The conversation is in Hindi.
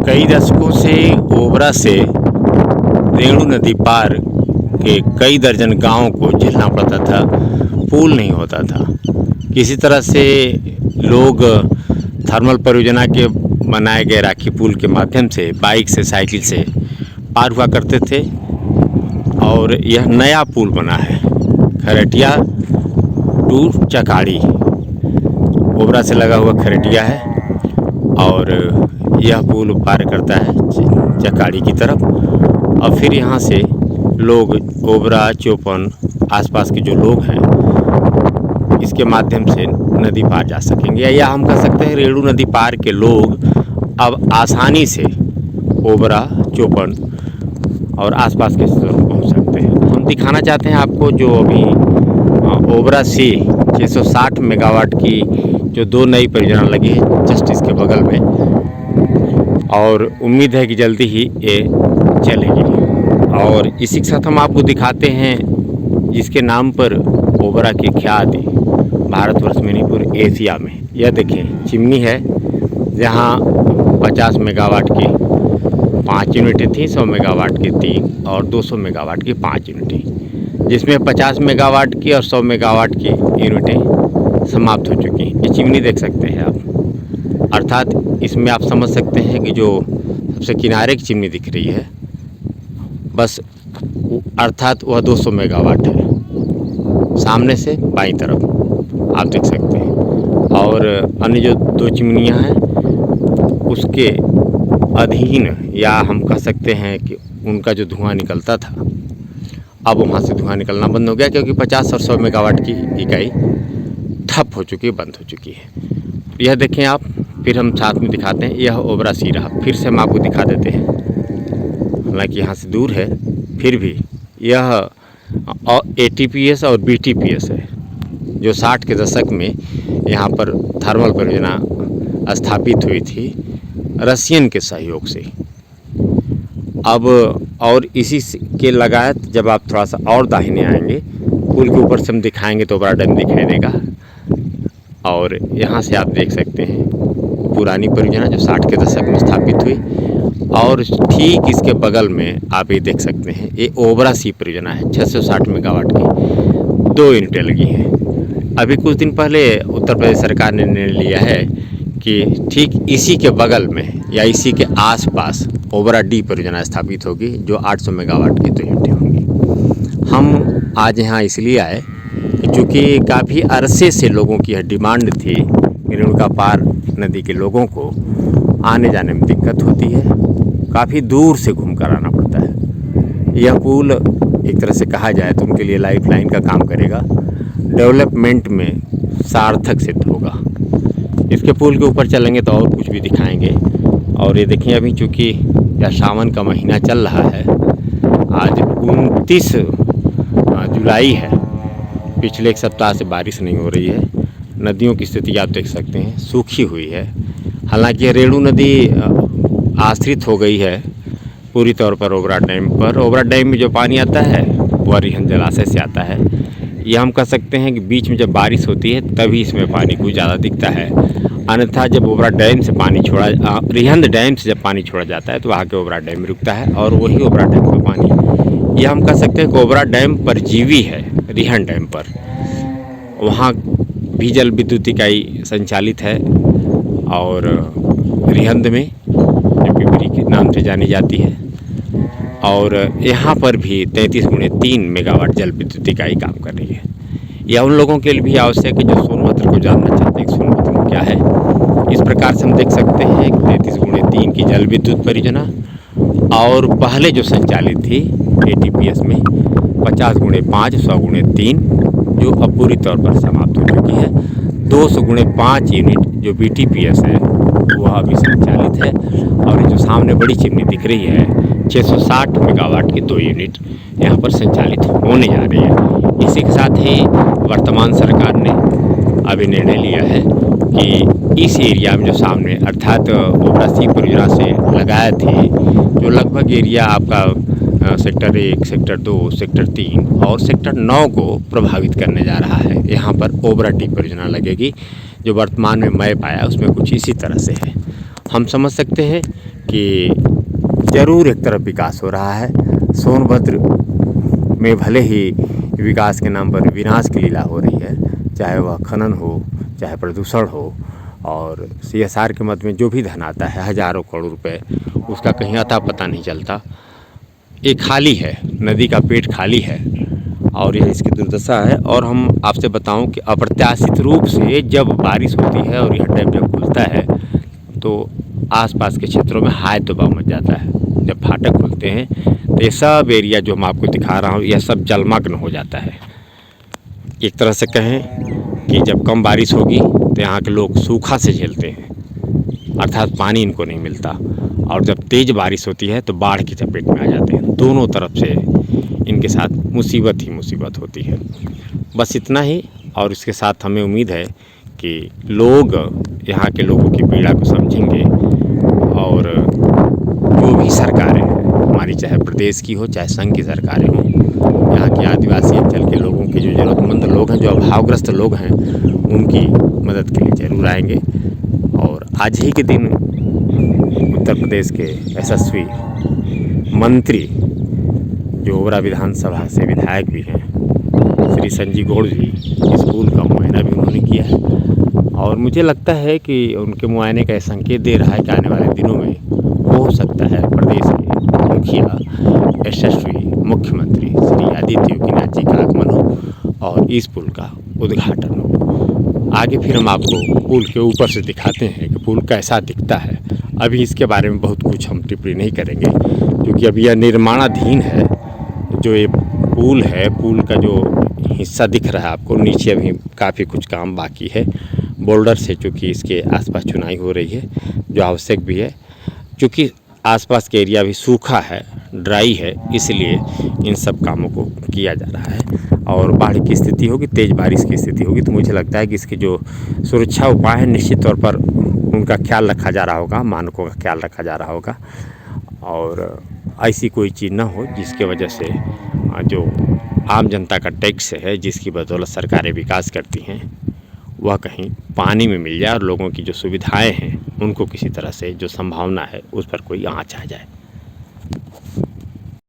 कई दशकों से ओबरा से रेणु नदी पार के कई दर्जन गांवों को झेलना पड़ता था। पुल नहीं होता था। किसी तरह से लोग थर्मल परियोजना के बनाए गए राखी पुल के माध्यम से बाइक से, साइकिल से पार हुआ करते थे। और यह नया पुल बना है खरटिया टू चकाड़ी। ओबरा से लगा हुआ खरटिया है और यह पुल पार करता है चकाड़ी की तरफ। और फिर यहाँ से लोग ओबरा, चौपन, आसपास के जो लोग हैं इसके माध्यम से नदी पार जा सकेंगे। या हम कह सकते हैं रेणु नदी पार के लोग अब आसानी से ओबरा, चौपन और आसपास के क्षेत्रों में पहुँच सकते हैं। हम दिखाना चाहते हैं आपको जो अभी ओबरा से 660 मेगावाट की जो 2 नई परियोजना लगी है जस्ट इसके बगल में, और उम्मीद है कि जल्दी ही ये चलेगी। और इसी के साथ हम आपको दिखाते हैं जिसके नाम पर ओबरा की ख्याति भारतवर्ष में नहीं पूरे एशिया में। यह देखें चिमनी है जहाँ 50 मेगावाट की 5 यूनिटें थी, 100 मेगावाट की 3 और 200 मेगावाट की 5 यूनिटें, जिसमें 50 मेगावाट की और 100 मेगावाट की यूनिटें समाप्त हो चुकी हैं। ये चिमनी देख सकते हैं आप, अर्थात इसमें आप समझ सकते हैं कि जो सबसे किनारे की चिमनी दिख रही है बस, अर्थात वह 200 मेगावाट है। सामने से बाईं तरफ आप देख सकते हैं। और अन्य जो 2 चिमनियां हैं उसके अधीन, या हम कह सकते हैं कि उनका जो धुआं निकलता था अब वहाँ से धुआं निकलना बंद हो गया, क्योंकि 50 और 100 मेगावाट की इकाई ठप हो चुकी है, बंद हो चुकी है। यह देखें आप, फिर हम साथ में दिखाते हैं। यह ओबरा सी रहा, फिर से हम आपको दिखा देते हैं, हालांकि यहाँ से दूर है फिर भी। यह ATPS और BTPS है जो 60 के दशक में यहाँ पर थर्मल परियोजना स्थापित हुई थी रशियन के सहयोग से। अब और इसी के लगायत जब आप थोड़ा सा और दाहिने आएंगे, पुल के ऊपर से हम दिखाएंगे तो ओबरा डैम दिखाई देगा। और यहाँ से आप देख सकते हैं पुरानी परियोजना जो 60 के दशक में स्थापित हुई। और ठीक इसके बगल में आप ये देख सकते हैं ये ओबरा सी परियोजना है 660 मेगावाट की 2 यूनिटें लगी हैं। अभी कुछ दिन पहले उत्तर प्रदेश सरकार ने निर्णय लिया है कि ठीक इसी के बगल में या इसी के आसपास ओबरा डी परियोजना स्थापित होगी जो 800 मेगावाट की 2 यूनिटें होंगी। हम आज यहाँ इसलिए आए कि चूँकि काफ़ी अरसे से लोगों की यह डिमांड थी कि रेणुका पार नदी के लोगों को आने जाने में दिक्कत होती है, काफ़ी दूर से घूम कर आना पड़ता है। यह पुल एक तरह से कहा जाए तो उनके लिए लाइफ लाइन का काम करेगा, डेवलपमेंट में सार्थक सिद्ध होगा। इसके पुल के ऊपर चलेंगे तो और कुछ भी दिखाएंगे। और ये देखिए अभी चूँकि यह सावन का महीना चल रहा है, आज 29 जुलाई है, पिछले एक सप्ताह से बारिश नहीं हो रही है। नदियों की स्थिति आप देख सकते हैं सूखी हुई है। हालांकि रेणु नदी आश्रित हो गई है पूरी तौर पर ओबरा डैम पर। ओबरा डैम में जो पानी आता है वह रिहंद जलाशय से आता है। यह हम कह सकते हैं कि बीच में जब बारिश होती है तभी इसमें पानी कुछ ज़्यादा दिखता है, अन्यथा जब ओबरा डैम से पानी रिहंद डैम से जब पानी छोड़ा जाता है तो वहाँ के ओबरा डैम में रुकता है और वही ओबरा डैम का पानी, यह हम कह सकते हैं कि ओबरा डैम परजीवी है रिहंद डैम पर। वहाँ भी जल विद्युत इकाई संचालित है और रिहंद में जो पिपरी के नाम से जानी जाती है। और यहाँ पर भी 33x3 मेगावाट जल विद्युत इकाई काम कर रही है। यह उन लोगों के लिए भी आवश्यक है जो सोनभद्र को जानना चाहते हैं कि सोनभद्र में क्या है। इस प्रकार से हम देख सकते हैं कि 33x3 की जल विद्युत परियोजना, और पहले जो संचालित थी ATPS में 50x5, 100x3 जो अब पूरी तौर पर समाप्त हो चुकी है। 200x5 यूनिट जो BTPS है वह अभी संचालित है। और ये जो सामने बड़ी चिमनी दिख रही है 660 मेगावाट की 2 यूनिट यहाँ पर संचालित होने जा रही है। इसी के साथ ही वर्तमान सरकार ने अभी निर्णय लिया है कि इस एरिया में जो सामने अर्थात ओबरा सी परियोजना से लगाए थे जो लगभग एरिया आपका सेक्टर 1, सेक्टर 2, सेक्टर 3 और सेक्टर 9 को प्रभावित करने जा रहा है। यहाँ पर ओबरा टी परियोजना लगेगी। जो वर्तमान में मैप आया उसमें कुछ इसी तरह से है। हम समझ सकते हैं कि ज़रूर एक तरफ विकास हो रहा है। सोनभद्र में भले ही विकास के नाम पर विनाश की लीला हो रही है, चाहे वह खनन हो, चाहे प्रदूषण हो, और CSR के मद में जो भी धन आता है हज़ारों करोड़ रुपए, उसका कहीं अता पता नहीं चलता। ये खाली है, नदी का पेट खाली है और यह इसकी दुर्दशा है। और हम आपसे बताऊं कि अप्रत्याशित रूप से जब बारिश होती है और यह डैम जब खुलता है तो आसपास के क्षेत्रों में हाय तौबा मच जाता है। जब फाटक खुलते हैं तो ये सब एरिया जो हम आपको दिखा रहा हूँ, यह सब जलमग्न हो जाता है। एक तरह से कहें कि जब कम बारिश होगी तो यहाँ के लोग सूखा से झेलते हैं, अर्थात पानी इनको नहीं मिलता, और जब तेज़ बारिश होती है तो बाढ़ की चपेट में आ जाते हैं। दोनों तरफ से इनके साथ मुसीबत ही मुसीबत होती है। बस इतना ही, और इसके साथ हमें उम्मीद है कि लोग यहाँ के लोगों की पीड़ा को समझेंगे, और जो भी सरकारें हमारी, चाहे प्रदेश की हो चाहे संघ की सरकारें हों, यहाँ के आदिवासी अंचल के लोगों के जो ज़रूरतमंद लोग हैं, जो अभावग्रस्त लोग हैं, उनकी मदद के लिए ज़रूर आएंगे। और आज ही के दिन उत्तर प्रदेश के यशस्वी मंत्री, जो ओबरा विधानसभा से विधायक भी हैं, श्री संजीव गौड़ जी, इस पुल का मुआयना भी उन्होंने किया है। और मुझे लगता है कि उनके मुआयने का संकेत दे रहा है कि आने वाले दिनों में हो सकता है प्रदेश के मुखिया, यशस्वी मुख्यमंत्री श्री आदित्य योगीनाथ जी का आगमन हो और इस पुल का उद्घाटन हो। आगे फिर हम आपको पुल के ऊपर से दिखाते हैं कि पुल कैसा दिखता है। अभी इसके बारे में बहुत कुछ हम टिप्पणी नहीं करेंगे, क्योंकि अभी यह निर्माणाधीन है। जो ये पुल है, पुल का जो हिस्सा दिख रहा है आपको, नीचे अभी काफ़ी कुछ काम बाकी है। बोल्डर से चूँकि इसके आसपास चुनाई हो रही है, जो आवश्यक भी है, क्योंकि आसपास के एरिया भी सूखा है, ड्राई है, इसलिए इन सब कामों को किया जा रहा है। और बाढ़ की स्थिति होगी, तेज़ बारिश की स्थिति होगी, तो मुझे लगता है कि इसके जो सुरक्षा उपाय हैं निश्चित तौर पर उनका ख्याल रखा जा रहा होगा, मानकों का ख्याल रखा जा रहा होगा, और ऐसी कोई चीज़ ना हो जिसके वजह से जो आम जनता का टैक्स है, जिसकी बदौलत सरकारें विकास करती हैं, वह कहीं पानी में मिल जाए और लोगों की जो सुविधाएं हैं उनको किसी तरह से, जो संभावना है, उस पर कोई आँच आ जाए।